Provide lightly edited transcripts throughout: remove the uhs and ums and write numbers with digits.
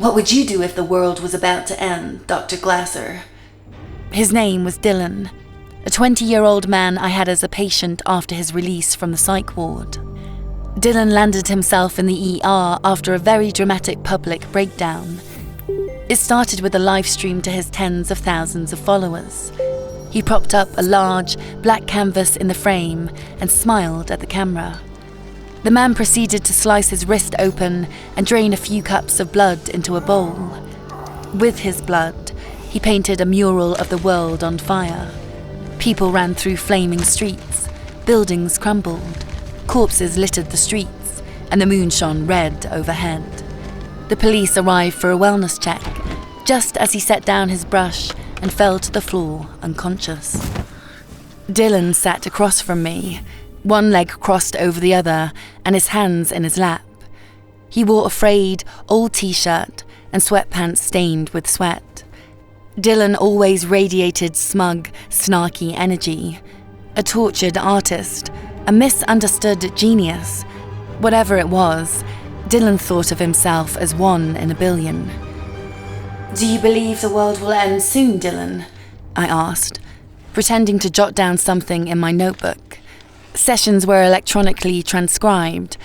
What would you do if the world was about to end, Dr. Glasser? His name was Dylan, a 20-year-old man I had as a patient after his release from the psych ward. Dylan landed himself in the ER after a very dramatic public breakdown. It started with a live stream to his tens of thousands of followers. He propped up a large, black canvas in the frame and smiled at the camera. The man proceeded to slice his wrist open and drain a few cups of blood into a bowl. With his blood, he painted a mural of the world on fire. People ran through flaming streets, buildings crumbled, corpses littered the streets, and the moon shone red overhead. The police arrived for a wellness check, just as he set down his brush and fell to the floor unconscious. Dylan sat across from me, one leg crossed over the other and his hands in his lap. He wore a frayed, old t-shirt and sweatpants stained with sweat. Dylan always radiated smug, snarky energy. A tortured artist, a misunderstood genius. Whatever it was, Dylan thought of himself as one in a billion. Do you believe the world will end soon, Dylan? I asked, pretending to jot down something in my notebook. Sessions were electronically transcribed,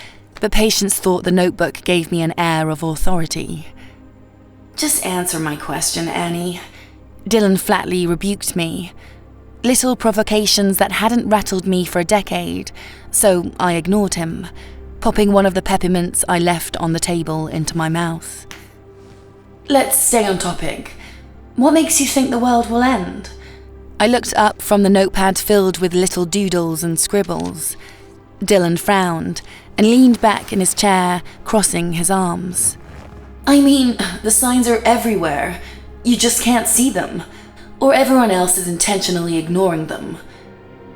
but patients thought the notebook gave me an air of authority. Just answer my question, Annie. Dylan flatly rebuked me. Little provocations that hadn't rattled me for a decade, so I ignored him, popping one of the peppermints I left on the table into my mouth. Let's stay on topic. What makes you think the world will end? I looked up from the notepad filled with little doodles and scribbles. Dylan frowned and leaned back in his chair, crossing his arms. I mean, the signs are everywhere. You just can't see them. Or everyone else is intentionally ignoring them.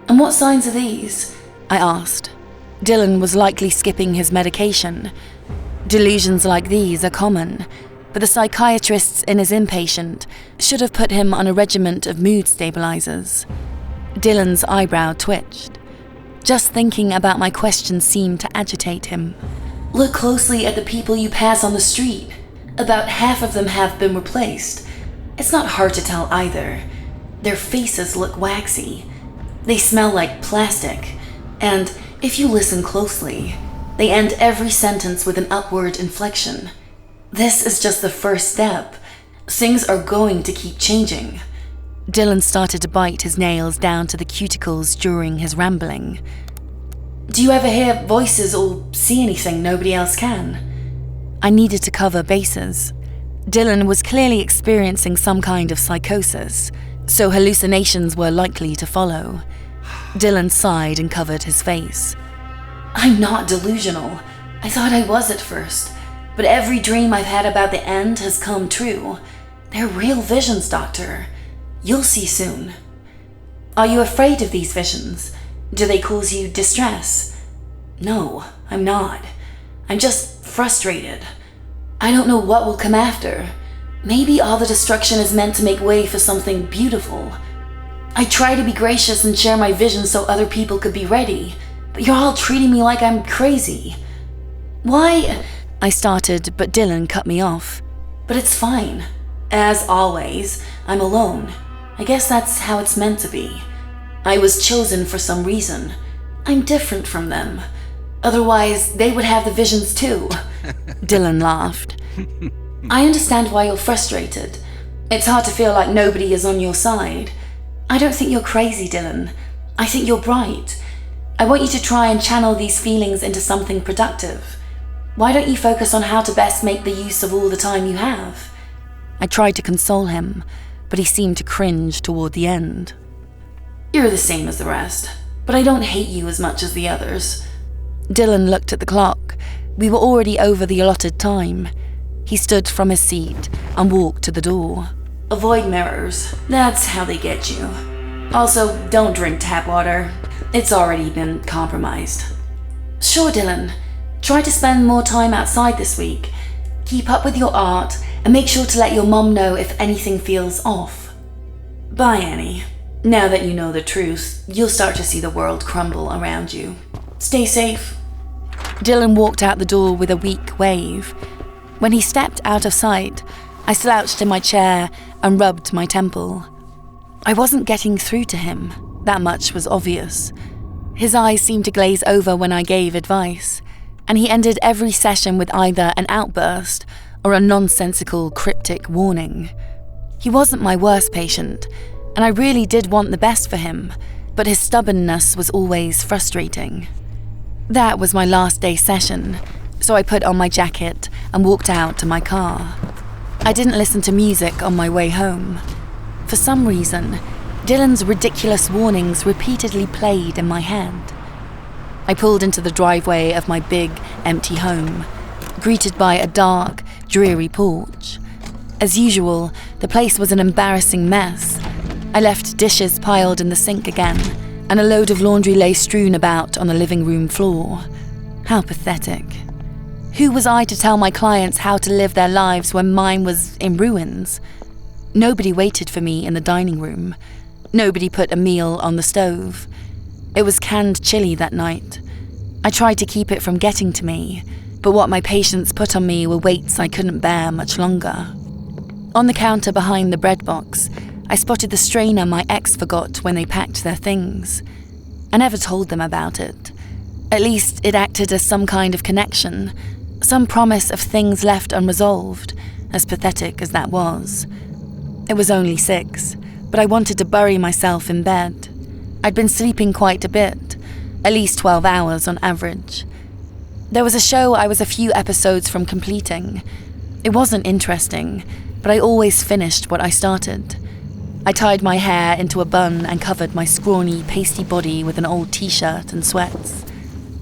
And what signs are these? I asked. Dylan was likely skipping his medication. Delusions like these are common, but the psychiatrists in his inpatient should have put him on a regimen of mood stabilizers. Dylan's eyebrow twitched. Just thinking about my question seemed to agitate him. Look closely at the people you pass on the street. About half of them have been replaced. It's not hard to tell either. Their faces look waxy. They smell like plastic. And if you listen closely, they end every sentence with an upward inflection. This is just the first step. Things are going to keep changing. Dylan started to bite his nails down to the cuticles during his rambling. Do you ever hear voices or see anything nobody else can? I needed to cover bases. Dylan was clearly experiencing some kind of psychosis, so hallucinations were likely to follow. Dylan sighed and covered his face. I'm not delusional. I thought I was at first. But every dream I've had about the end has come true. They're real visions, Doctor. You'll see soon. Are you afraid of these visions? Do they cause you distress? No, I'm not. I'm just frustrated. I don't know what will come after. Maybe all the destruction is meant to make way for something beautiful. I try to be gracious and share my visions so other people could be ready, but you're all treating me like I'm crazy. Why? I started, but Dylan cut me off. But it's fine. As always, I'm alone. I guess that's how it's meant to be. I was chosen for some reason. I'm different from them. Otherwise, they would have the visions too. Dylan laughed. I understand why you're frustrated. It's hard to feel like nobody is on your side. I don't think you're crazy, Dylan. I think you're bright. I want you to try and channel these feelings into something productive. Why don't you focus on how to best make the use of all the time you have? I tried to console him, but he seemed to cringe toward the end. You're the same as the rest, but I don't hate you as much as the others. Dylan looked at the clock. We were already over the allotted time. He stood from his seat and walked to the door. Avoid mirrors. That's how they get you. Also, don't drink tap water. It's already been compromised. Sure, Dylan. Try to spend more time outside this week. Keep up with your art and make sure to let your mom know if anything feels off. Bye, Annie. Now that you know the truth, you'll start to see the world crumble around you. Stay safe. Dylan walked out the door with a weak wave. When he stepped out of sight, I slouched in my chair and rubbed my temple. I wasn't getting through to him, that much was obvious. His eyes seemed to glaze over when I gave advice, and he ended every session with either an outburst or a nonsensical, cryptic warning. He wasn't my worst patient, and I really did want the best for him, but his stubbornness was always frustrating. That was my last day session, so I put on my jacket and walked out to my car. I didn't listen to music on my way home. For some reason, Dylan's ridiculous warnings repeatedly played in my head. I pulled into the driveway of my big, empty home, greeted by a dark, dreary porch. As usual, the place was an embarrassing mess. I left dishes piled in the sink again, and a load of laundry lay strewn about on the living room floor. How pathetic. Who was I to tell my clients how to live their lives when mine was in ruins? Nobody waited for me in the dining room. Nobody put a meal on the stove. It was canned chili that night. I tried to keep it from getting to me, but what my patients put on me were weights I couldn't bear much longer. On the counter behind the bread box, I spotted the strainer my ex forgot when they packed their things. I never told them about it. At least it acted as some kind of connection, some promise of things left unresolved, as pathetic as that was. It was only 6, but I wanted to bury myself in bed. I'd been sleeping quite a bit, at least 12 hours on average. There was a show I was a few episodes from completing. It wasn't interesting, but I always finished what I started. I tied my hair into a bun and covered my scrawny, pasty body with an old t-shirt and sweats.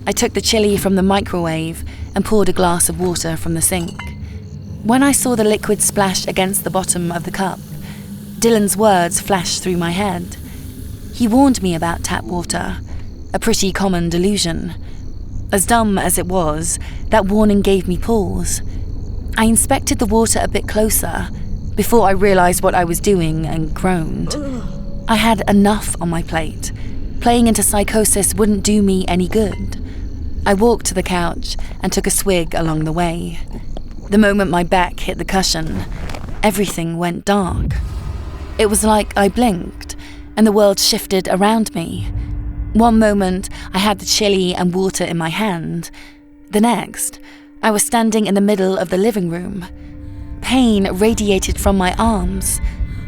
I took the chili from the microwave and poured a glass of water from the sink. When I saw the liquid splash against the bottom of the cup, Dylan's words flashed through my head. He warned me about tap water, a pretty common delusion. As dumb as it was, that warning gave me pause. I inspected the water a bit closer before I realized what I was doing and groaned. I had enough on my plate. Playing into psychosis wouldn't do me any good. I walked to the couch and took a swig along the way. The moment my back hit the cushion, everything went dark. It was like I blinked and the world shifted around me. One moment, I had the chili and water in my hand. The next, I was standing in the middle of the living room. Pain radiated from my arms.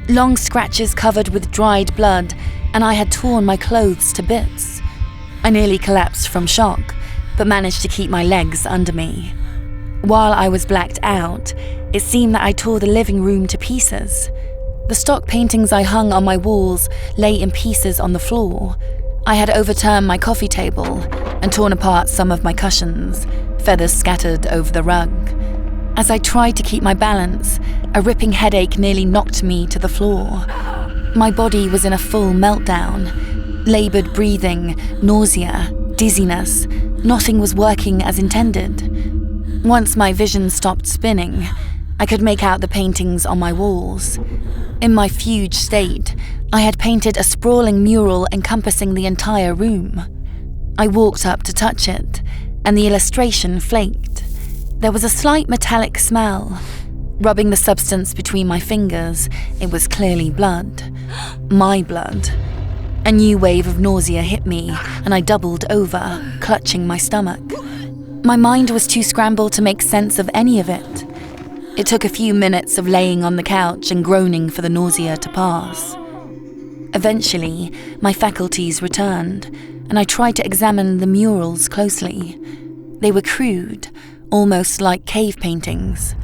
Long scratches covered with dried blood, and I had torn my clothes to bits. I nearly collapsed from shock, but managed to keep my legs under me. While I was blacked out, it seemed that I tore the living room to pieces. The stock paintings I hung on my walls lay in pieces on the floor. I had overturned my coffee table and torn apart some of my cushions, feathers scattered over the rug. As I tried to keep my balance, a ripping headache nearly knocked me to the floor. My body was in a full meltdown. Labored breathing, nausea, dizziness. Nothing was working as intended. Once my vision stopped spinning, I could make out the paintings on my walls. In my fugue state, I had painted a sprawling mural encompassing the entire room. I walked up to touch it, and the illustration flaked. There was a slight metallic smell. Rubbing the substance between my fingers, it was clearly blood. My blood. A new wave of nausea hit me, and I doubled over, clutching my stomach. My mind was too scrambled to make sense of any of it. It took a few minutes of laying on the couch and groaning for the nausea to pass. Eventually, my faculties returned, and I tried to examine the murals closely. They were crude, almost like cave paintings.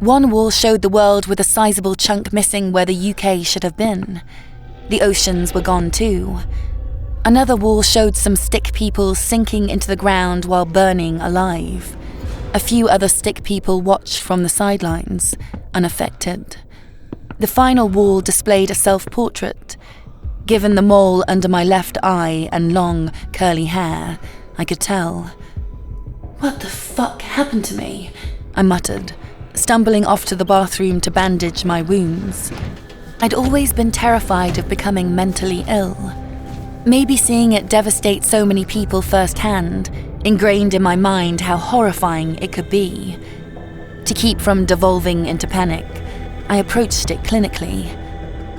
One wall showed the world with a sizable chunk missing where the UK should have been. The oceans were gone too. Another wall showed some stick people sinking into the ground while burning alive. A few other stick people watched from the sidelines, unaffected. The final wall displayed a self-portrait. Given the mole under my left eye and long, curly hair, I could tell. What the fuck happened to me? I muttered, stumbling off to the bathroom to bandage my wounds. I'd always been terrified of becoming mentally ill. Maybe seeing it devastate so many people firsthand ingrained in my mind how horrifying it could be. To keep from devolving into panic, I approached it clinically.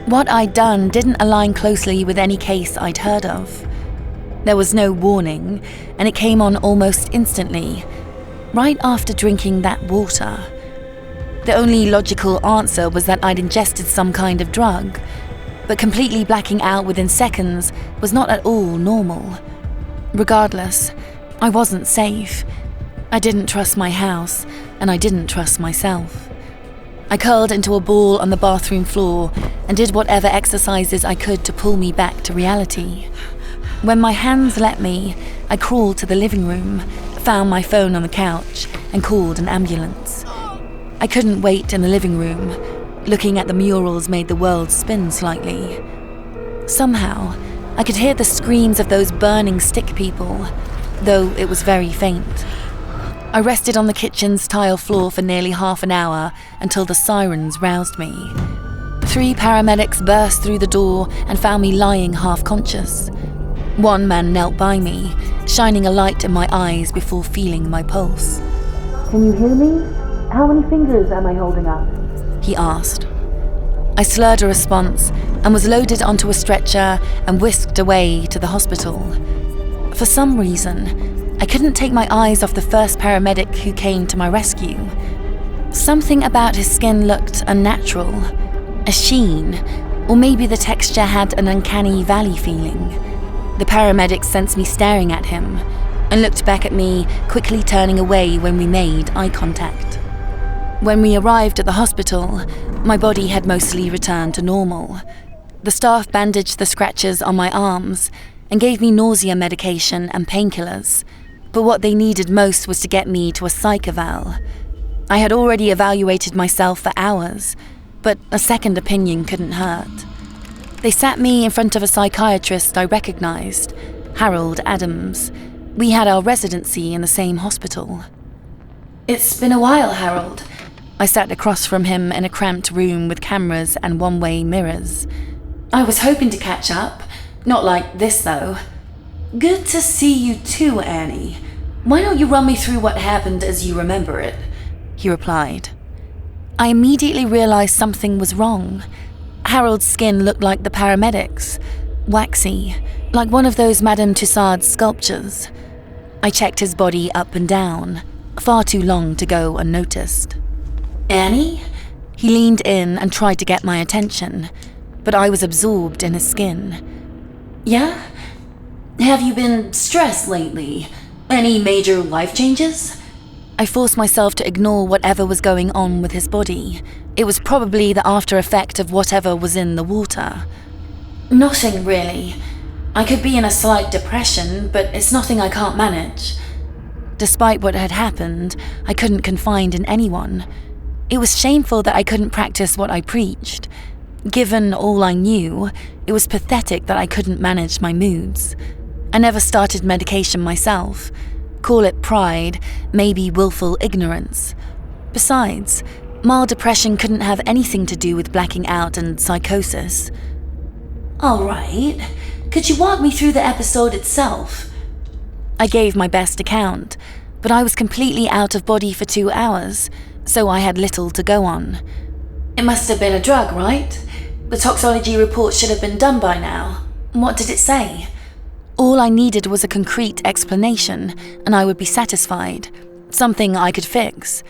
What I'd done didn't align closely with any case I'd heard of. There was no warning, and it came on almost instantly, right after drinking that water. The only logical answer was that I'd ingested some kind of drug, but completely blacking out within seconds was not at all normal. Regardless, I wasn't safe. I didn't trust my house, and I didn't trust myself. I curled into a ball on the bathroom floor and did whatever exercises I could to pull me back to reality. When my hands let me, I crawled to the living room, found my phone on the couch, and called an ambulance. I couldn't wait in the living room. Looking at the murals made the world spin slightly. Somehow, I could hear the screams of those burning stick people, though it was very faint. I rested on the kitchen's tile floor for nearly half an hour until the sirens roused me. 3 paramedics burst through the door and found me lying half-conscious. One man knelt by me, shining a light in my eyes before feeling my pulse. Can you hear me? How many fingers am I holding up? He asked. I slurred a response and was loaded onto a stretcher and whisked away to the hospital. For some reason, I couldn't take my eyes off the first paramedic who came to my rescue. Something about his skin looked unnatural, a sheen, or maybe the texture had an uncanny valley feeling. The paramedic sensed me staring at him and looked back at me, quickly turning away when we made eye contact. When we arrived at the hospital, my body had mostly returned to normal. The staff bandaged the scratches on my arms and gave me nausea medication and painkillers, but what they needed most was to get me to a psych eval. I had already evaluated myself for hours, but a second opinion couldn't hurt. They sat me in front of a psychiatrist I recognized, Harold Adams. We had our residency in the same hospital. It's been a while, Harold. I sat across from him in a cramped room with cameras and one-way mirrors. I was hoping to catch up. Not like this, though. Good to see you too, Annie. Why don't you run me through what happened as you remember it? He replied. I immediately realized something was wrong. Harold's skin looked like the paramedics, waxy, like one of those Madame Tussauds sculptures. I checked his body up and down, far too long to go unnoticed. Annie? He leaned in and tried to get my attention, but I was absorbed in his skin. Yeah? Have you been stressed lately? Any major life changes? I forced myself to ignore whatever was going on with his body. It was probably the after effect of whatever was in the water. Nothing really. I could be in a slight depression, but it's nothing I can't manage. Despite what had happened, I couldn't confide in anyone. It was shameful that I couldn't practice what I preached. Given all I knew, it was pathetic that I couldn't manage my moods. I never started medication myself. Call it pride, maybe willful ignorance. Besides, mild depression couldn't have anything to do with blacking out and psychosis. All right. Could you walk me through the episode itself? I gave my best account, but I was completely out of body for 2 hours, so I had little to go on. It must have been a drug, right? The toxicology report should have been done by now. What did it say? All I needed was a concrete explanation, and I would be satisfied. Something I could fix.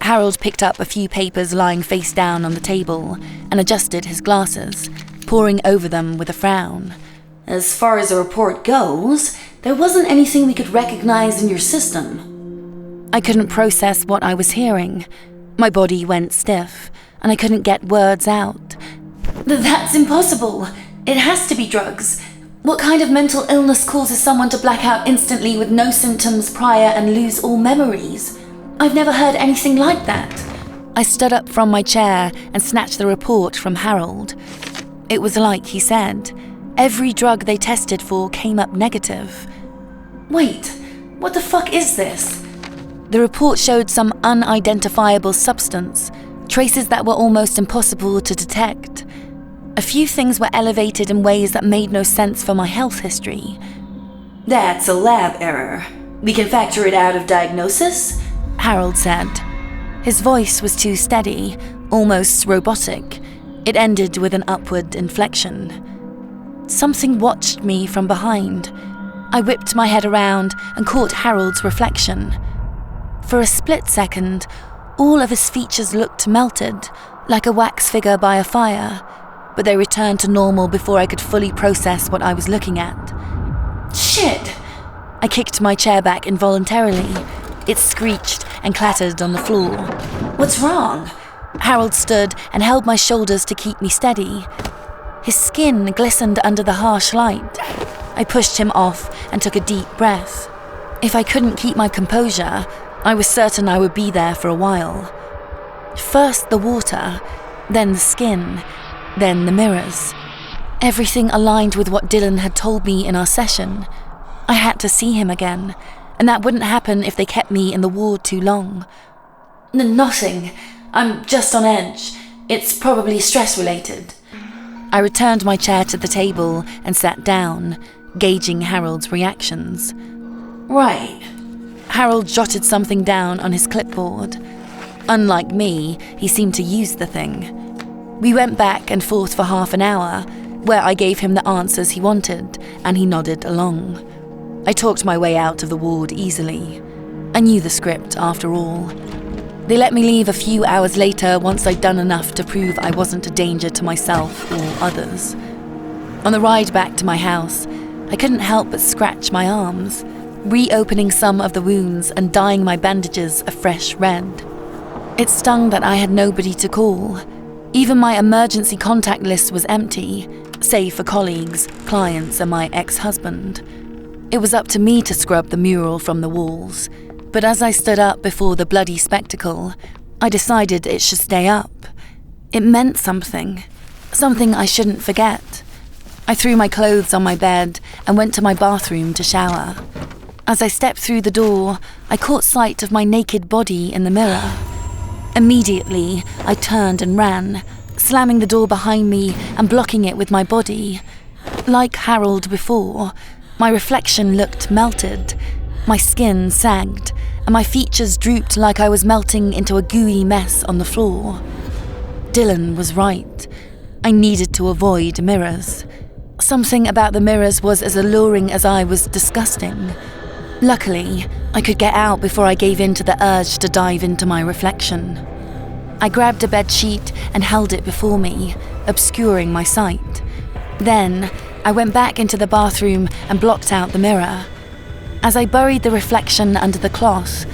Harold picked up a few papers lying face down on the table and adjusted his glasses, poring over them with a frown. As far as the report goes, there wasn't anything we could recognize in your system. I couldn't process what I was hearing. My body went stiff, and I couldn't get words out. That's impossible. It has to be drugs. What kind of mental illness causes someone to black out instantly with no symptoms prior and lose all memories? I've never heard anything like that. I stood up from my chair and snatched the report from Harold. It was like he said. Every drug they tested for came up negative. Wait, what the fuck is this? The report showed some unidentifiable substance, traces that were almost impossible to detect. A few things were elevated in ways that made no sense for my health history. That's a lab error. We can factor it out of diagnosis? Harold said. His voice was too steady, almost robotic. It ended with an upward inflection. Something watched me from behind. I whipped my head around and caught Harold's reflection. For a split second, all of his features looked melted, like a wax figure by a fire, but they returned to normal before I could fully process what I was looking at. Shit! I kicked my chair back involuntarily. It screeched and clattered on the floor. What's wrong? Harold stood and held my shoulders to keep me steady. His skin glistened under the harsh light. I pushed him off and took a deep breath. If I couldn't keep my composure, I was certain I would be there for a while. First the water, then the skin, then the mirrors. Everything aligned with what Dylan had told me in our session. I had to see him again, and that wouldn't happen if they kept me in the ward too long. Nothing. I'm just on edge. It's probably stress-related. I returned my chair to the table and sat down, gauging Harold's reactions. Right. Harold jotted something down on his clipboard. Unlike me, he seemed to use the thing. We went back and forth for half an hour, where I gave him the answers he wanted, and he nodded along. I talked my way out of the ward easily. I knew the script, after all. They let me leave a few hours later once I'd done enough to prove I wasn't a danger to myself or others. On the ride back to my house, I couldn't help but scratch my arms, reopening some of the wounds and dyeing my bandages a fresh red. It stung that I had nobody to call. Even my emergency contact list was empty, save for colleagues, clients, and my ex-husband. It was up to me to scrub the mural from the walls, but as I stood up before the bloody spectacle, I decided it should stay up. It meant something I shouldn't forget. I threw my clothes on my bed and went to my bathroom to shower. As I stepped through the door, I caught sight of my naked body in the mirror. Immediately, I turned and ran, slamming the door behind me and blocking it with my body. Like Harold before, my reflection looked melted, my skin sagged, and my features drooped like I was melting into a gooey mess on the floor. Dylan was right. I needed to avoid mirrors. Something about the mirrors was as alluring as I was disgusting. Luckily, I could get out before I gave in to the urge to dive into my reflection. I grabbed a bedsheet and held it before me, obscuring my sight. Then, I went back into the bathroom and blocked out the mirror. As I buried the reflection under the cloth,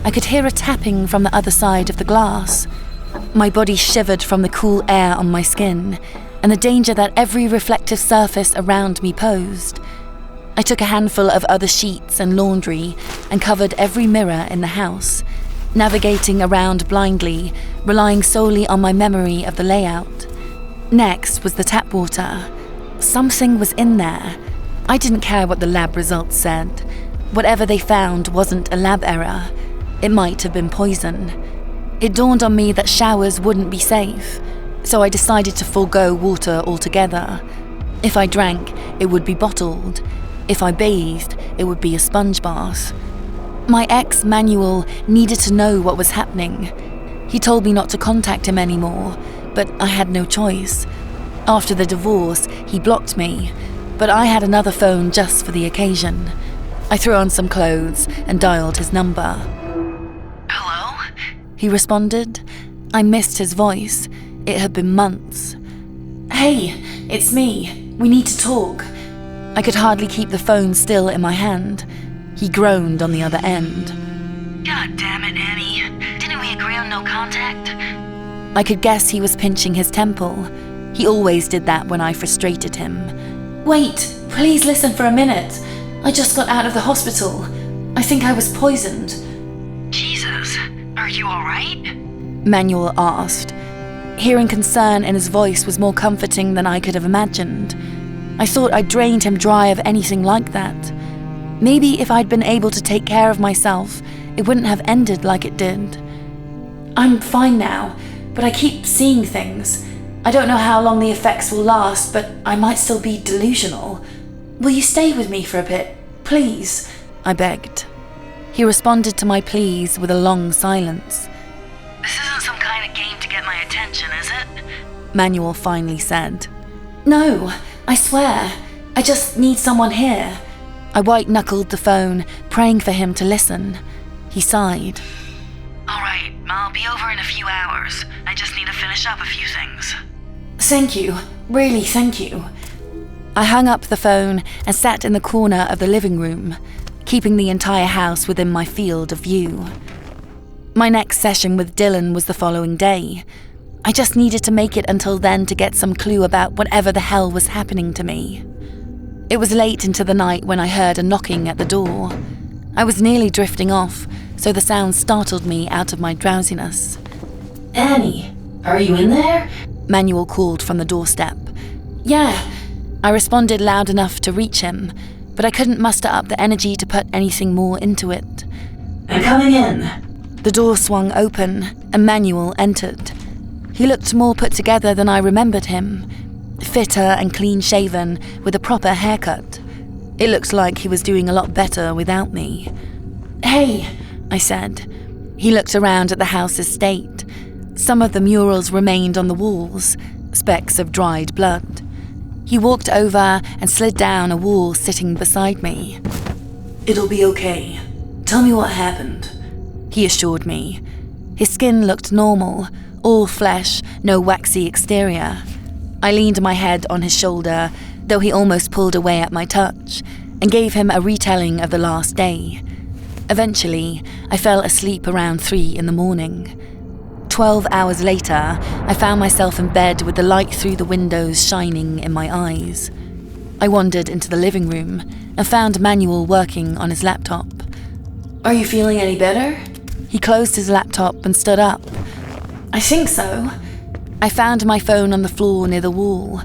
I could hear a tapping from the other side of the glass. My body shivered from the cool air on my skin and the danger that every reflective surface around me posed. I took a handful of other sheets and laundry and covered every mirror in the house, navigating around blindly, relying solely on my memory of the layout. Next was the tap water. Something was in there. I didn't care what the lab results said. Whatever they found wasn't a lab error. It might have been poison. It dawned on me that showers wouldn't be safe, so I decided to forego water altogether. If I drank, it would be bottled. If I bathed, it would be a sponge bath. My ex, Manuel, needed to know what was happening. He told me not to contact him anymore, but I had no choice. After the divorce, he blocked me, but I had another phone just for the occasion. I threw on some clothes and dialed his number. Hello? He responded. I missed his voice. It had been months. Hey, it's me. We need to talk. I could hardly keep the phone still in my hand. He groaned on the other end. God damn it, Annie. Didn't we agree on no contact? I could guess he was pinching his temple. He always did that when I frustrated him. Wait, please listen for a minute. I just got out of the hospital. I think I was poisoned. Jesus, are you alright? Manuel asked. Hearing concern in his voice was more comforting than I could have imagined. I thought I'd drained him dry of anything like that. Maybe if I'd been able to take care of myself, it wouldn't have ended like it did. I'm fine now, but I keep seeing things. I don't know how long the effects will last, but I might still be delusional. Will you stay with me for a bit, please? I begged. He responded to my pleas with a long silence. game to get my attention, is it? Manuel finally said. No, I swear. I just need someone here. I white-knuckled the phone, praying for him to listen. He sighed. All right, I'll be over in a few hours. I just need to finish up a few things. Thank you. Really, thank you. I hung up the phone and sat in the corner of the living room, keeping the entire house within my field of view. My next session with Dylan was the following day. I just needed to make it until then to get some clue about whatever the hell was happening to me. It was late into the night when I heard a knocking at the door. I was nearly drifting off, so the sound startled me out of my drowsiness. Annie, are you in there? Manuel called from the doorstep. Yeah. I responded loud enough to reach him, but I couldn't muster up the energy to put anything more into it. I'm coming in. The door swung open, and Manuel entered. He looked more put together than I remembered him. Fitter and clean-shaven, with a proper haircut. It looked like he was doing a lot better without me. Hey, I said. He looked around at the house's state. Some of the murals remained on the walls, specks of dried blood. He walked over and slid down a wall sitting beside me. It'll be okay. Tell me what happened, he assured me. His skin looked normal, all flesh, no waxy exterior. I leaned my head on his shoulder, though he almost pulled away at my touch, and gave him a retelling of the last day. Eventually, I fell asleep around 3 a.m. 12 hours later, I found myself in bed with the light through the windows shining in my eyes. I wandered into the living room and found Manuel working on his laptop. Are you feeling any better? He closed his laptop and stood up. I think so. I found my phone on the floor near the wall.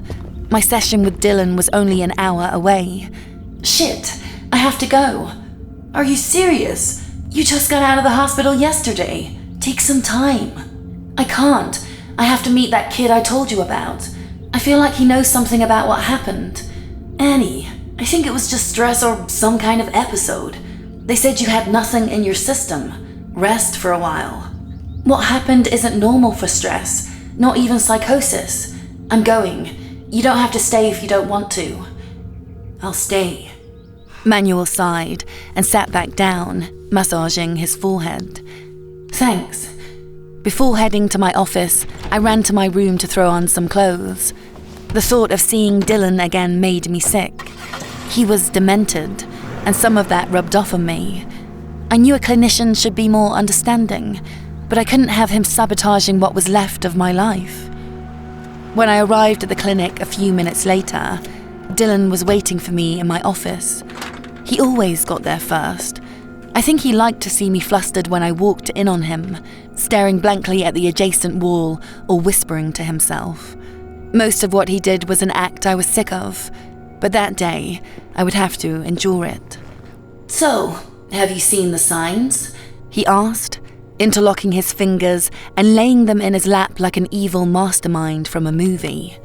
My session with Dylan was only an hour away. Shit, I have to go. Are you serious? You just got out of the hospital yesterday. Take some time. I can't. I have to meet that kid I told you about. I feel like he knows something about what happened. Annie, I think it was just stress or some kind of episode. They said you had nothing in your system. Rest for a while. What happened isn't normal for stress, not even psychosis. I'm going. You don't have to stay if you don't want to. I'll stay. Manuel sighed and sat back down, massaging his forehead. Thanks. Before heading to my office, I ran to my room to throw on some clothes. The thought of seeing Dylan again made me sick. He was demented, and some of that rubbed off on me. I knew a clinician should be more understanding, but I couldn't have him sabotaging what was left of my life. When I arrived at the clinic a few minutes later, Dylan was waiting for me in my office. He always got there first. I think he liked to see me flustered when I walked in on him, staring blankly at the adjacent wall or whispering to himself. Most of what he did was an act I was sick of, but that day I would have to endure it. So, have you seen the signs? He asked, interlocking his fingers and laying them in his lap like an evil mastermind from a movie.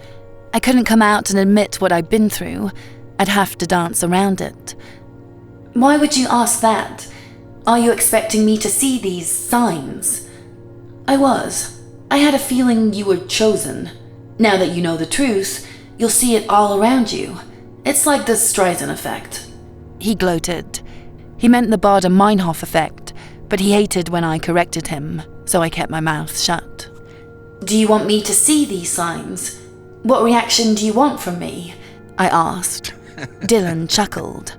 I couldn't come out and admit what I'd been through. I'd have to dance around it. Why would you ask that? Are you expecting me to see these signs? I was. I had a feeling you were chosen. Now that you know the truth, you'll see it all around you. It's like the Streisand effect. He gloated. He meant the Bader-Meinhof effect, but he hated when I corrected him, so I kept my mouth shut. Do you want me to see these signs? What reaction do you want from me? I asked. Dylan chuckled.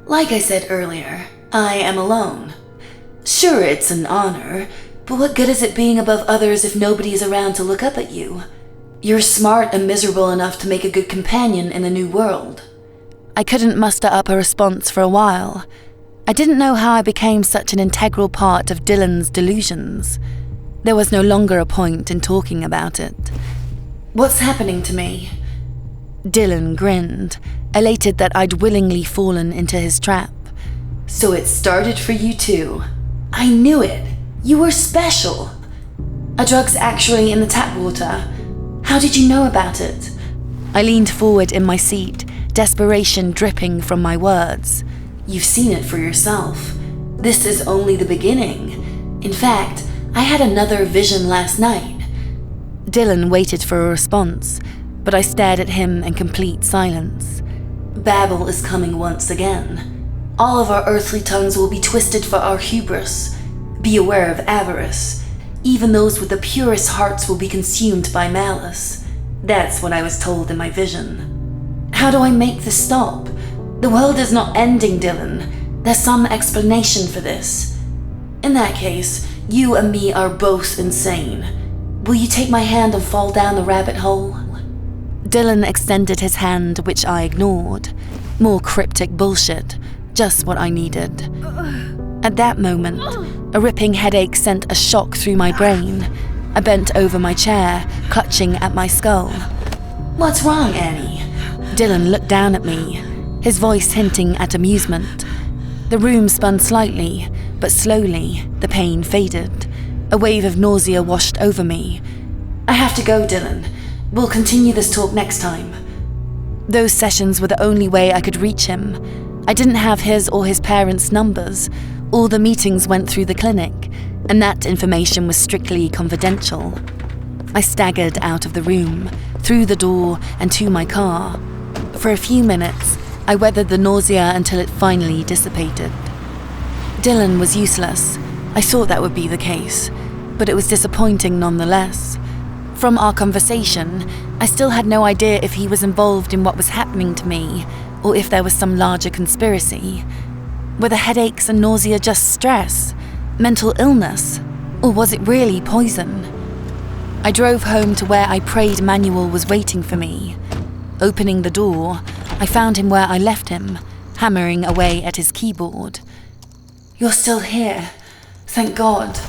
Like I said earlier, I am alone. Sure, it's an honor, but what good is it being above others if nobody is around to look up at you? You're smart and miserable enough to make a good companion in the new world. I couldn't muster up a response for a while. I didn't know how I became such an integral part of Dylan's delusions. There was no longer a point in talking about it. What's happening to me? Dylan grinned, elated that I'd willingly fallen into his trap. So it started for you too. I knew it. You were special. A drug's actually in the tap water. How did you know about it? I leaned forward in my seat, desperation dripping from my words. You've seen it for yourself. This is only the beginning. In fact, I had another vision last night. Dylan waited for a response, but I stared at him in complete silence. Babel is coming once again. All of our earthly tongues will be twisted for our hubris. Be aware of avarice. Even those with the purest hearts will be consumed by malice. That's what I was told in my vision. How do I make this stop? The world is not ending, Dylan. There's some explanation for this. In that case, you and me are both insane. Will you take my hand and fall down the rabbit hole? Dylan extended his hand, which I ignored. More cryptic bullshit, just what I needed. At that moment, a ripping headache sent a shock through my brain. I bent over my chair, clutching at my skull. What's wrong, Annie? Dylan looked down at me, his voice hinting at amusement. The room spun slightly, but slowly, the pain faded. A wave of nausea washed over me. I have to go, Dylan. We'll continue this talk next time. Those sessions were the only way I could reach him. I didn't have his or his parents' numbers. All the meetings went through the clinic, and that information was strictly confidential. I staggered out of the room, through the door, and to my car. For a few minutes, I weathered the nausea until it finally dissipated. Dylan was useless. I thought that would be the case, but it was disappointing nonetheless. From our conversation, I still had no idea if he was involved in what was happening to me, or if there was some larger conspiracy. Were the headaches and nausea just stress, mental illness, or was it really poison? I drove home to where I prayed Manuel was waiting for me. Opening the door, I found him where I left him, hammering away at his keyboard. You're still here. Thank God.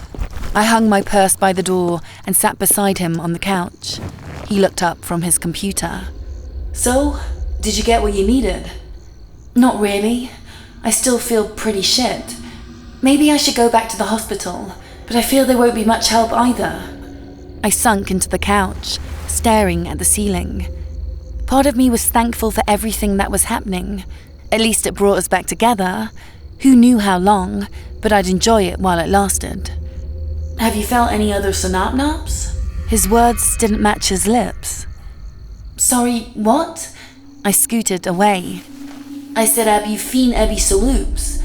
I hung my purse by the door and sat beside him on the couch. He looked up from his computer. So, did you get what you needed? Not really. I still feel pretty shit. Maybe I should go back to the hospital, but I feel there won't be much help either. I sunk into the couch, staring at the ceiling. Part of me was thankful for everything that was happening. At least it brought us back together. Who knew how long, but I'd enjoy it while it lasted. Have you felt any other synopnops? His words didn't match his lips. Sorry, what? I scooted away. I said have you feen Ebby Saloops?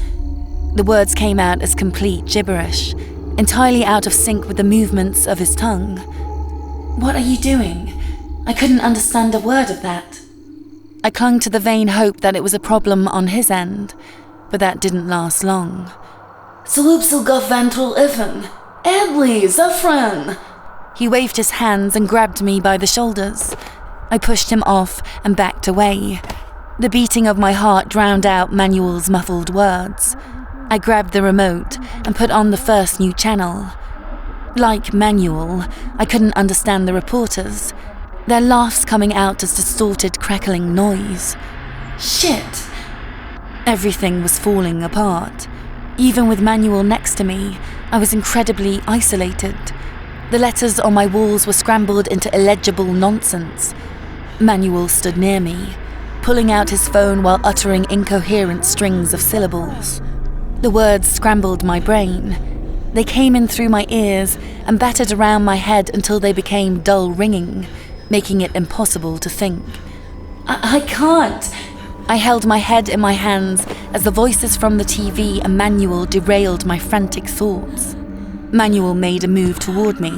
The words came out as complete gibberish, entirely out of sync with the movements of his tongue. What are you doing? I couldn't understand a word of that. I clung to the vain hope that it was a problem on his end, but that didn't last long. Saloopsil gof ventral even. Edley, Zafran! He waved his hands and grabbed me by the shoulders. I pushed him off and backed away. The beating of my heart drowned out Manuel's muffled words. I grabbed the remote and put on the first new channel. Like Manuel, I couldn't understand the reporters. Their laughs coming out as distorted crackling noise. Shit! Everything was falling apart. Even with Manuel next to me, I was incredibly isolated. The letters on my walls were scrambled into illegible nonsense. Manuel stood near me, pulling out his phone while uttering incoherent strings of syllables. The words scrambled my brain. They came in through my ears and battered around my head until they became dull ringing, making it impossible to think. I can't. I held my head in my hands as the voices from the TV and Manuel derailed my frantic thoughts. Manuel made a move toward me.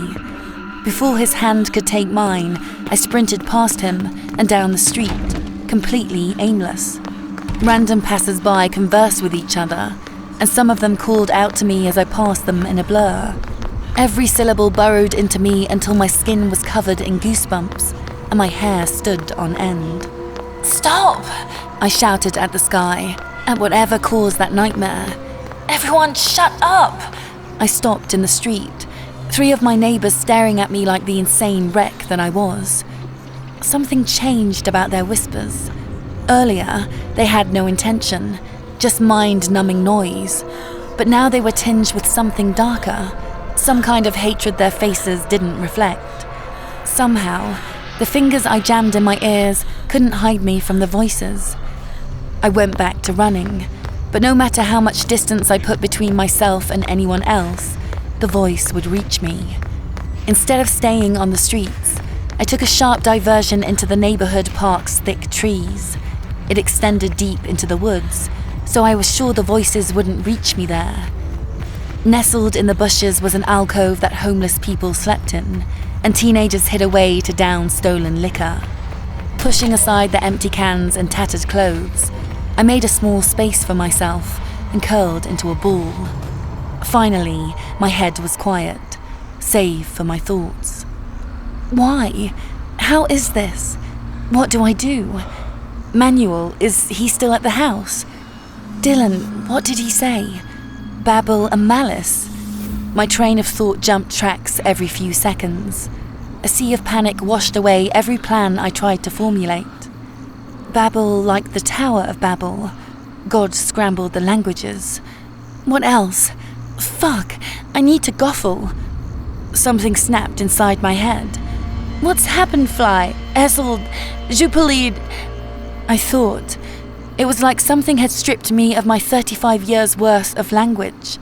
Before his hand could take mine, I sprinted past him and down the street, completely aimless. Random passers-by conversed with each other, and some of them called out to me as I passed them in a blur. Every syllable burrowed into me until my skin was covered in goosebumps, and my hair stood on end. Stop! I shouted at the sky, at whatever caused that nightmare. Everyone shut up! I stopped in the street, 3 of my neighbors staring at me like the insane wreck that I was. Something changed about their whispers. Earlier, they had no intention, just mind-numbing noise. But now they were tinged with something darker, some kind of hatred their faces didn't reflect. Somehow, the fingers I jammed in my ears couldn't hide me from the voices. I went back to running, but no matter how much distance I put between myself and anyone else, the voice would reach me. Instead of staying on the streets, I took a sharp diversion into the neighborhood park's thick trees. It extended deep into the woods, so I was sure the voices wouldn't reach me there. Nestled in the bushes was an alcove that homeless people slept in, and teenagers hid away to down stolen liquor. Pushing aside the empty cans and tattered clothes, I made a small space for myself and curled into a ball. Finally, my head was quiet, save for my thoughts. Why? How is this? What do I do? Manuel, is he still at the house? Dylan, what did he say? Babble and malice? My train of thought jumped tracks every few seconds. A sea of panic washed away every plan I tried to formulate. Babel like the Tower of Babel. God scrambled the languages. What else? Fuck, I need to goffle. Something snapped inside my head. What's happened, Fly? Essel, Jupileed. I thought. It was like something had stripped me of my 35 years' worth of language.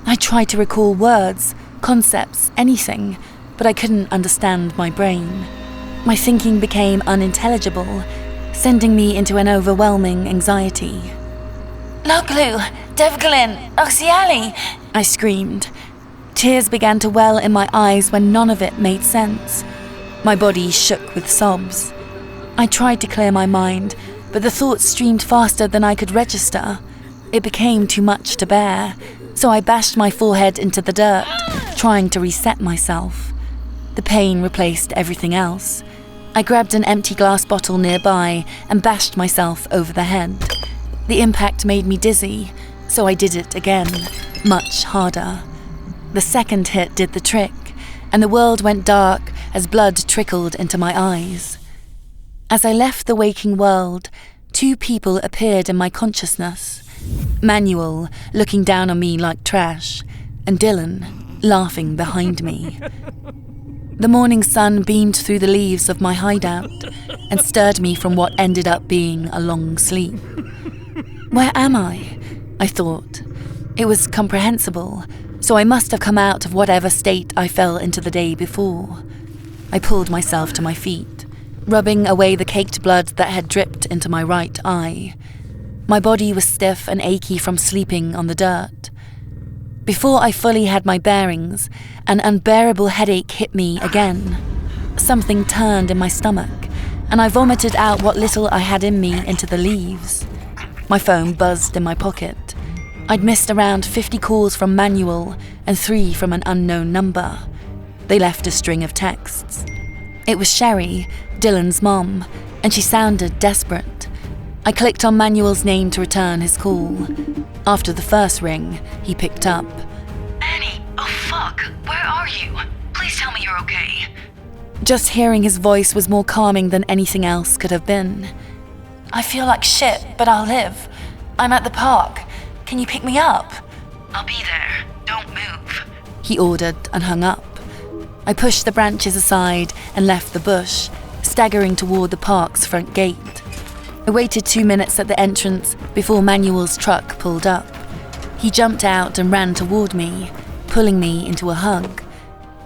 I tried to recall words, concepts, anything, but I couldn't understand my brain. My thinking became unintelligible, sending me into an overwhelming anxiety. Loglu, Devglin, Oxiali, I screamed. Tears began to well in my eyes when none of it made sense. My body shook with sobs. I tried to clear my mind, but the thoughts streamed faster than I could register. It became too much to bear, so I bashed my forehead into the dirt, trying to reset myself. The pain replaced everything else. I grabbed an empty glass bottle nearby and bashed myself over the head. The impact made me dizzy, so I did it again, much harder. The second hit did the trick, and the world went dark as blood trickled into my eyes. As I left the waking world, two people appeared in my consciousness. Manuel, looking down on me like trash, and Dylan, laughing behind me. The morning sun beamed through the leaves of my hideout and stirred me from what ended up being a long sleep. Where am I? I thought. It was comprehensible, so I must have come out of whatever state I fell into the day before. I pulled myself to my feet, rubbing away the caked blood that had dripped into my right eye. My body was stiff and achy from sleeping on the dirt. Before I fully had my bearings, an unbearable headache hit me again. Something turned in my stomach, and I vomited out what little I had in me into the leaves. My phone buzzed in my pocket. I'd missed around 50 calls from Manuel and 3 from an unknown number. They left a string of texts. It was Sherry, Dylan's mom, and she sounded desperate. I clicked on Manuel's name to return his call. After the first ring, he picked up. Annie, oh fuck, where are you? Please tell me you're okay. Just hearing his voice was more calming than anything else could have been. I feel like shit, but I'll live. I'm at the park. Can you pick me up? I'll be there. Don't move, he ordered and hung up. I pushed the branches aside and left the bush, staggering toward the park's front gate. I waited 2 minutes at the entrance before Manuel's truck pulled up. He jumped out and ran toward me, pulling me into a hug.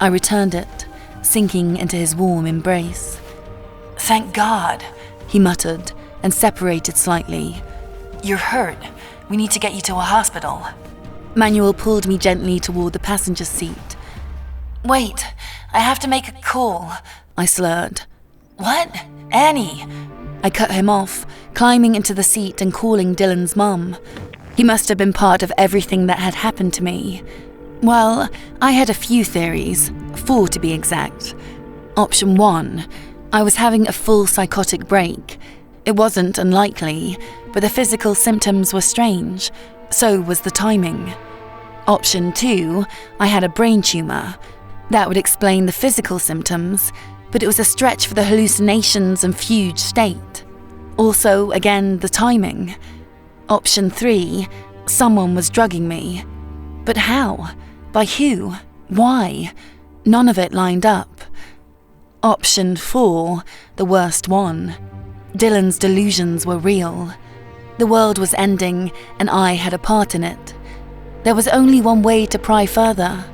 I returned it, sinking into his warm embrace. Thank God, he muttered and separated slightly. You're hurt. We need to get you to a hospital. Manuel pulled me gently toward the passenger seat. Wait, I have to make a call, I slurred. What? Annie! I cut him off, climbing into the seat and calling Dylan's mum. He must have been part of everything that had happened to me. Well, I had a few theories, 4 to be exact. Option 1, I was having a full psychotic break. It wasn't unlikely, but the physical symptoms were strange. So was the timing. Option 2, I had a brain tumor. That would explain the physical symptoms, but it was a stretch for the hallucinations and fugue state. Also, again, the timing. Option 3, someone was drugging me. But how? By who? Why? None of it lined up. Option 4, the worst one. Dylan's delusions were real. The world was ending, and I had a part in it. There was only one way to pry further.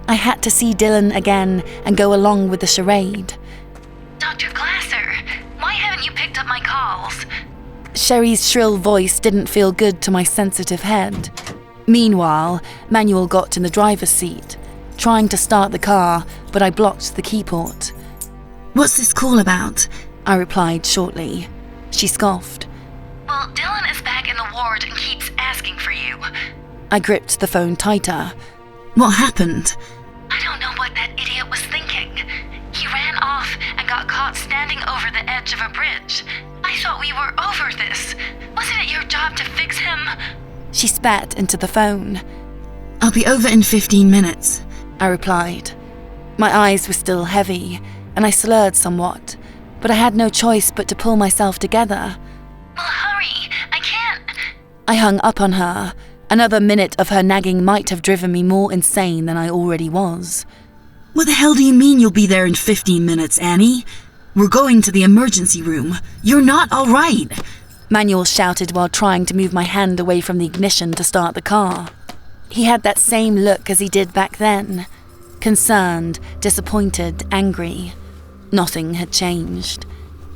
I had to see Dylan again and go along with the charade. Dr. Glasser, why haven't you picked up my calls? Sherry's shrill voice didn't feel good to my sensitive head. Meanwhile, Manuel got in the driver's seat, trying to start the car, but I blocked the key port. "What's this call about?" I replied shortly. She scoffed. Well, Dylan is back in the ward and keeps asking for you. I gripped the phone tighter. "What happened?" I don't know what that idiot was thinking. He ran off and got caught standing over the edge of a bridge. I thought we were over this. Wasn't it your job to fix him? She spat into the phone. "I'll be over in 15 minutes. I replied. My eyes were still heavy, and I slurred somewhat, but I had no choice but to pull myself together. Well, hurry, I can't. I hung up on her. Another minute of her nagging might have driven me more insane than I already was. "What the hell do you mean you'll be there in 15 minutes, Annie? We're going to the emergency room. You're not all right." Manuel shouted while trying to move my hand away from the ignition to start the car. He had that same look as he did back then. Concerned, disappointed, angry. Nothing had changed.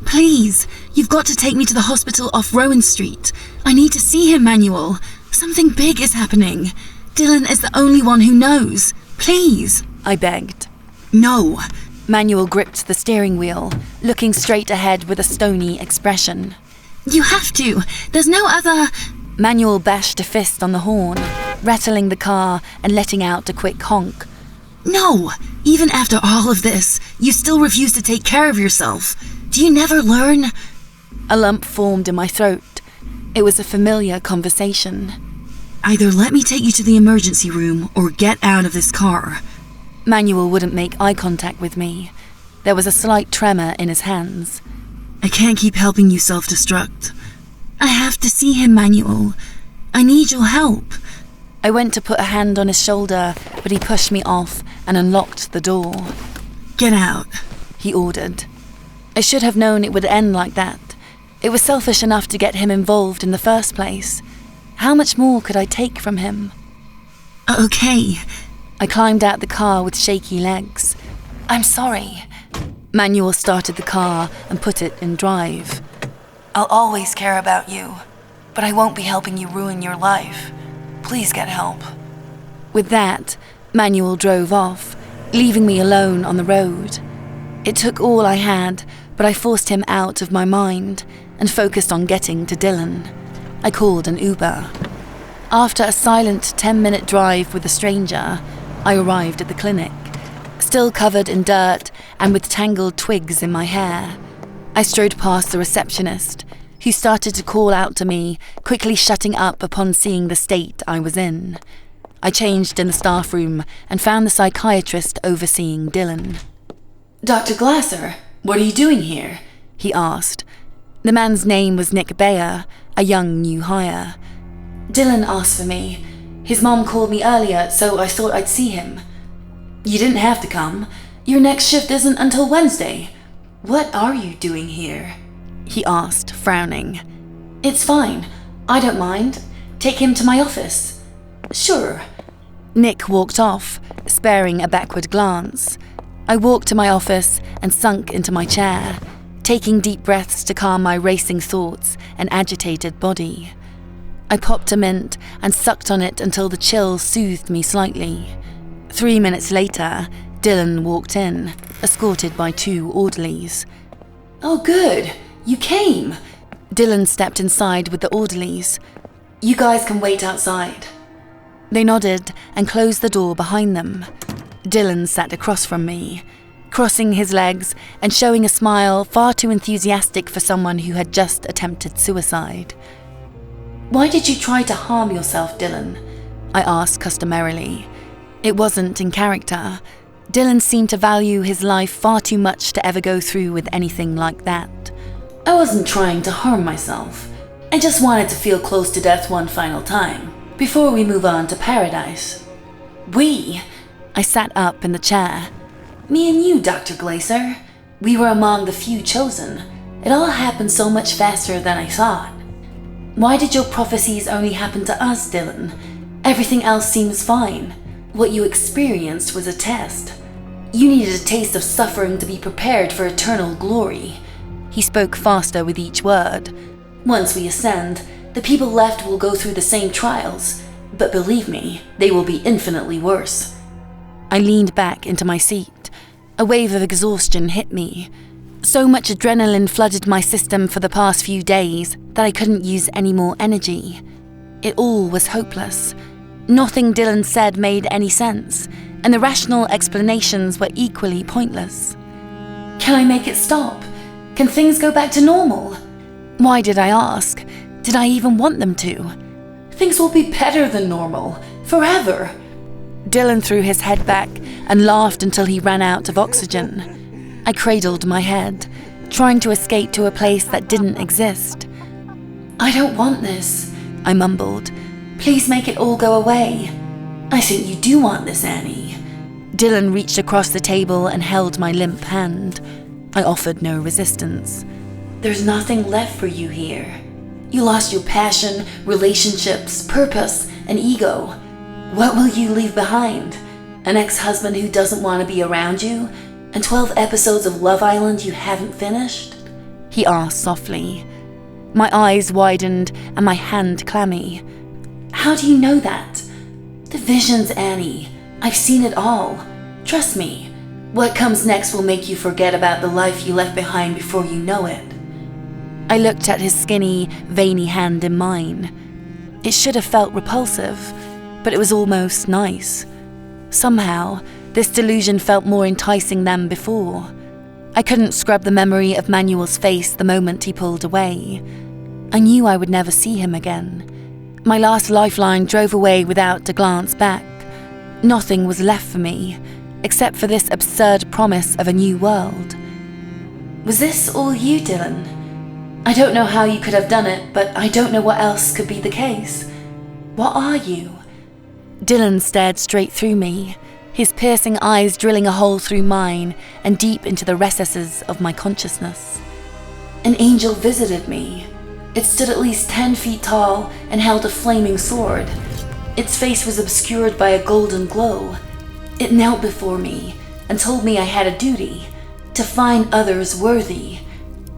"Please, you've got to take me to the hospital off Rowan Street. I need to see him, Manuel. Something big is happening. Dylan is the only one who knows. Please." I begged. "No." Manuel gripped the steering wheel, looking straight ahead with a stony expression. "You have to. There's no other—" Manuel bashed a fist on the horn, rattling the car and letting out a quick honk. "No. Even after all of this, you still refuse to take care of yourself. Do you never learn?" A lump formed in my throat. It was a familiar conversation. "Either let me take you to the emergency room or get out of this car." Manuel wouldn't make eye contact with me. There was a slight tremor in his hands. "I can't keep helping you self-destruct. I have to see him, Manuel. I need your help." I went to put a hand on his shoulder, but he pushed me off and unlocked the door. "Get out," he ordered. I should have known it would end like that. It was selfish enough to get him involved in the first place. How much more could I take from him? "Okay." I climbed out the car with shaky legs. "I'm sorry." Manuel started the car and put it in drive. "I'll always care about you, but I won't be helping you ruin your life. Please get help." With that, Manuel drove off, leaving me alone on the road. It took all I had, but I forced him out of my mind and focused on getting to Dylan. I called an Uber. After a silent 10-minute drive with a stranger, I arrived at the clinic, still covered in dirt and with tangled twigs in my hair. I strode past the receptionist, who started to call out to me, quickly shutting up upon seeing the state I was in. I changed in the staff room and found the psychiatrist overseeing Dylan. Dr. Glasser, what are you doing here? He asked. The man's name was Nick Bayer, a young new hire. Dylan asked for me. His mom called me earlier, so I thought I'd see him. You didn't have to come. Your next shift isn't until Wednesday. What are you doing here? He asked, frowning. It's fine. I don't mind. Take him to my office. Sure. Nick walked off, sparing a backward glance. I walked to my office and sunk into my chair, taking deep breaths to calm my racing thoughts and agitated body. I popped a mint and sucked on it until the chill soothed me slightly. 3 minutes later, Dylan walked in, escorted by 2 orderlies. Oh, good. You came. Dylan stepped inside with the orderlies. You guys can wait outside. They nodded and closed the door behind them. Dylan sat across from me, crossing his legs and showing a smile far too enthusiastic for someone who had just attempted suicide. Why did you try to harm yourself, Dylan? I asked customarily. It wasn't in character. Dylan seemed to value his life far too much to ever go through with anything like that. I wasn't trying to harm myself. I just wanted to feel close to death one final time, before we move on to paradise. We? I sat up in the chair. Me and you, Dr. Glaser. We were among the few chosen. It all happened so much faster than I thought. Why did your prophecies only happen to us, Dylan? Everything else seems fine. What you experienced was a test. You needed a taste of suffering to be prepared for eternal glory. He spoke faster with each word. Once we ascend, the people left will go through the same trials, but believe me, they will be infinitely worse. I leaned back into my seat. A wave of exhaustion hit me. So much adrenaline flooded my system for the past few days that I couldn't use any more energy. It all was hopeless. Nothing Dylan said made any sense, and the rational explanations were equally pointless. Can I make it stop? Can things go back to normal? Why did I ask? Did I even want them to? Things will be better than normal, forever. Dylan threw his head back and laughed until he ran out of oxygen. I cradled my head, trying to escape to a place that didn't exist. I don't want this, I mumbled. Please make it all go away. I think you do want this, Annie. Dylan reached across the table and held my limp hand. I offered no resistance. There's nothing left for you here. You lost your passion, relationships, purpose, and ego. What will you leave behind? An ex-husband who doesn't want to be around you? And 12 episodes of Love Island you haven't finished? He asked softly. My eyes widened and my hand clammy. How do you know that? The visions, Annie. I've seen it all. Trust me. What comes next will make you forget about the life you left behind before you know it. I looked at his skinny, veiny hand in mine. It should have felt repulsive, but it was almost nice. Somehow, this delusion felt more enticing than before. I couldn't scrub the memory of Manuel's face the moment he pulled away. I knew I would never see him again. My last lifeline drove away without a glance back. Nothing was left for me, except for this absurd promise of a new world. Was this all you, Dylan? I don't know how you could have done it, but I don't know what else could be the case. What are you? Dylan stared straight through me, his piercing eyes drilling a hole through mine and deep into the recesses of my consciousness. An angel visited me. It stood at least 10 feet tall and held a flaming sword. Its face was obscured by a golden glow. It knelt before me and told me I had a duty, to find others worthy.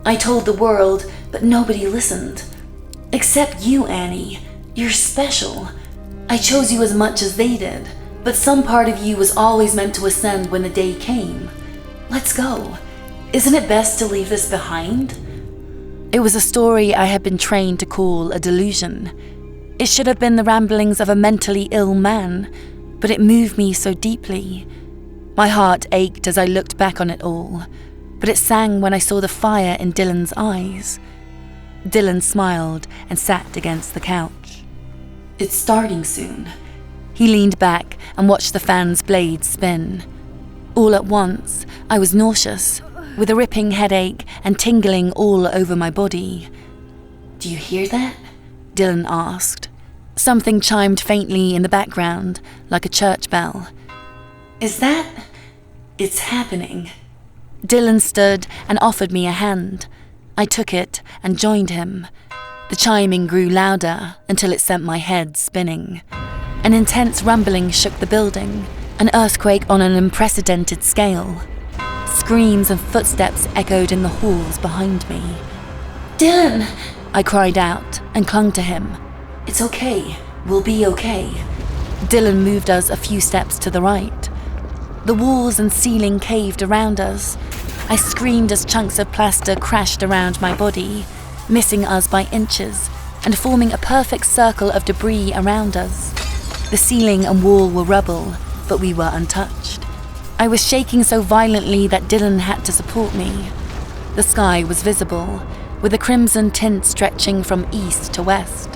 I told the world, but nobody listened. Except you, Annie. You're special. I chose you as much as they did, but some part of you was always meant to ascend when the day came. Let's go. Isn't it best to leave this behind? It was a story I had been trained to call a delusion. It should have been the ramblings of a mentally ill man, but it moved me so deeply. My heart ached as I looked back on it all, but it sang when I saw the fire in Dylan's eyes. Dylan smiled and sat against the couch. It's starting soon. He leaned back and watched the fan's blades spin. All at once, I was nauseous, with a ripping headache and tingling all over my body. Do you hear that? Dylan asked. Something chimed faintly in the background, like a church bell. Is that? It's happening. Dylan stood and offered me a hand. I took it and joined him. The chiming grew louder until it sent my head spinning. An intense rumbling shook the building, an earthquake on an unprecedented scale. Screams and footsteps echoed in the halls behind me. Dylan! I cried out and clung to him. It's okay. We'll be okay. Dylan moved us a few steps to the right. The walls and ceiling caved around us. I screamed as chunks of plaster crashed around my body, missing us by inches and forming a perfect circle of debris around us. The ceiling and wall were rubble, but we were untouched. I was shaking so violently that Dylan had to support me. The sky was visible, with a crimson tint stretching from east to west.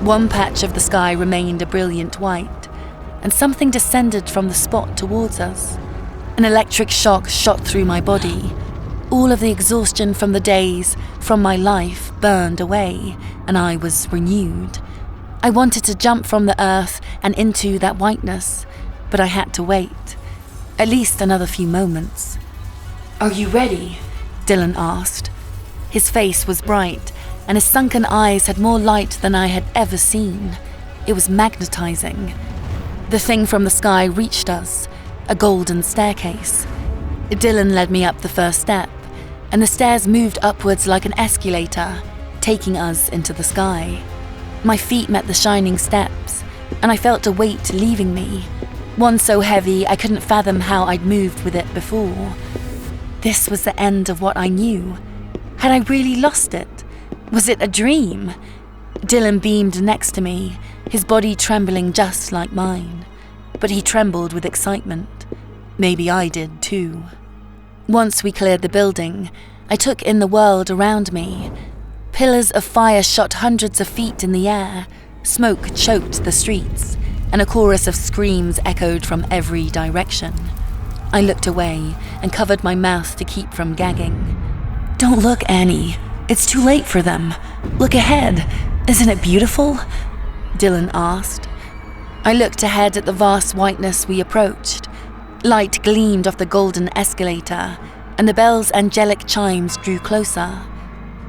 One patch of the sky remained a brilliant white, and something descended from the spot towards us. An electric shock shot through my body. All of the exhaustion from the days, from my life, burned away, and I was renewed. I wanted to jump from the earth and into that whiteness, but I had to wait. At least another few moments. Are you ready? Dylan asked. His face was bright, and his sunken eyes had more light than I had ever seen. It was magnetizing. The thing from the sky reached us, a golden staircase. Dylan led me up the first step, and the stairs moved upwards like an escalator, taking us into the sky. My feet met the shining steps, and I felt a weight leaving me, one so heavy I couldn't fathom how I'd moved with it before. This was the end of what I knew. Had I really lost it? Was it a dream? Dylan beamed next to me, his body trembling just like mine. But he trembled with excitement. Maybe I did too. Once we cleared the building, I took in the world around me. Pillars of fire shot hundreds of feet in the air, smoke choked the streets, and a chorus of screams echoed from every direction. I looked away and covered my mouth to keep from gagging. "Don't look, Annie. It's too late for them. Look ahead. Isn't it beautiful?" Dylan asked. I looked ahead at the vast whiteness we approached. Light gleamed off the golden escalator, and the bell's angelic chimes drew closer.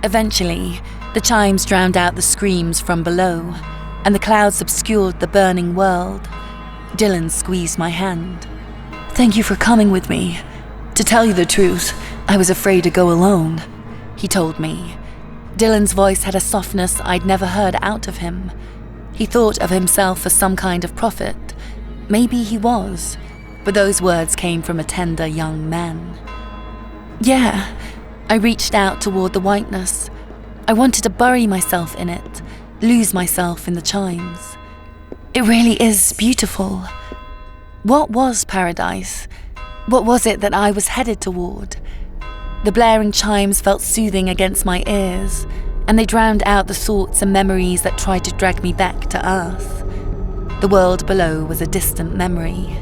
Eventually, the chimes drowned out the screams from below, and the clouds obscured the burning world. Dylan squeezed my hand. "Thank you for coming with me. To tell you the truth, I was afraid to go alone," he told me. Dylan's voice had a softness I'd never heard out of him. He thought of himself as some kind of prophet. Maybe he was, but those words came from a tender young man. "Yeah," I reached out toward the whiteness. I wanted to bury myself in it, lose myself in the chimes. "It really is beautiful." What was paradise? What was it that I was headed toward? The blaring chimes felt soothing against my ears, and they drowned out the thoughts and memories that tried to drag me back to earth. The world below was a distant memory.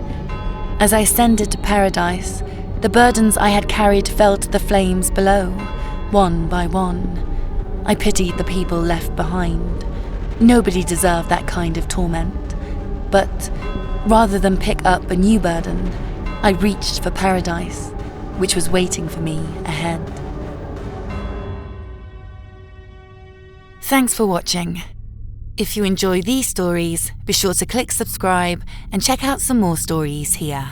As I ascended to paradise, the burdens I had carried fell to the flames below, one by one. I pitied the people left behind. Nobody deserved that kind of torment. But rather than pick up a new burden, I reached for paradise, which was waiting for me ahead. Thanks for watching. If you enjoy these stories, be sure to click subscribe and check out some more stories here.